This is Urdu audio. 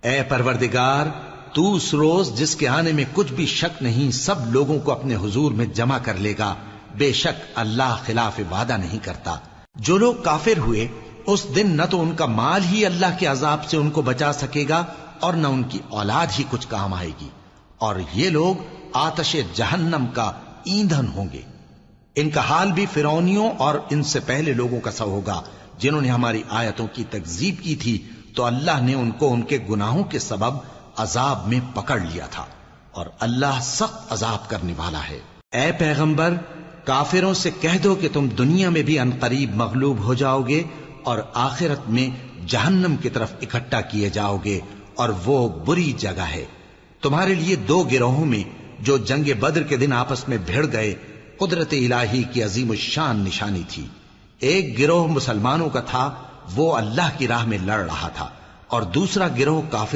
اے پروردگار، تو اس روز جس کے آنے میں کچھ بھی شک نہیں سب لوگوں کو اپنے حضور میں جمع کر لے گا، بے شک اللہ خلاف وعدہ نہیں کرتا۔ جو لوگ کافر ہوئے اس دن نہ تو ان کا مال ہی اللہ کے عذاب سے ان کو بچا سکے گا اور نہ ان کی اولاد ہی کچھ کام آئے گی، اور یہ لوگ آتش جہنم کا ایندھن ہوں گے۔ ان کا حال بھی فرعونیوں اور ان سے پہلے لوگوں کا سا ہوگا جنہوں نے ہماری آیتوں کی تکذیب کی تھی، تو اللہ نے ان کو ان کے گناہوں کے سبب عذاب میں پکڑ لیا تھا، اور اللہ سخت عذاب کرنے والا ہے۔ اے پیغمبر، کافروں سے کہہ دو کہ تم دنیا میں بھی عنقریب مغلوب ہو جاؤ گے اور آخرت میں جہنم کی طرف اکٹھا کیے جاؤ گے، اور وہ بری جگہ ہے۔ تمہارے لیے دو گروہوں میں جو جنگ بدر کے دن آپس میں بھڑ گئے قدرت الہی کی عظیم الشان نشانی تھی۔ ایک گروہ مسلمانوں کا تھا، وہ اللہ کی راہ میں لڑ رہا تھا، اور دوسرا گروہ کافر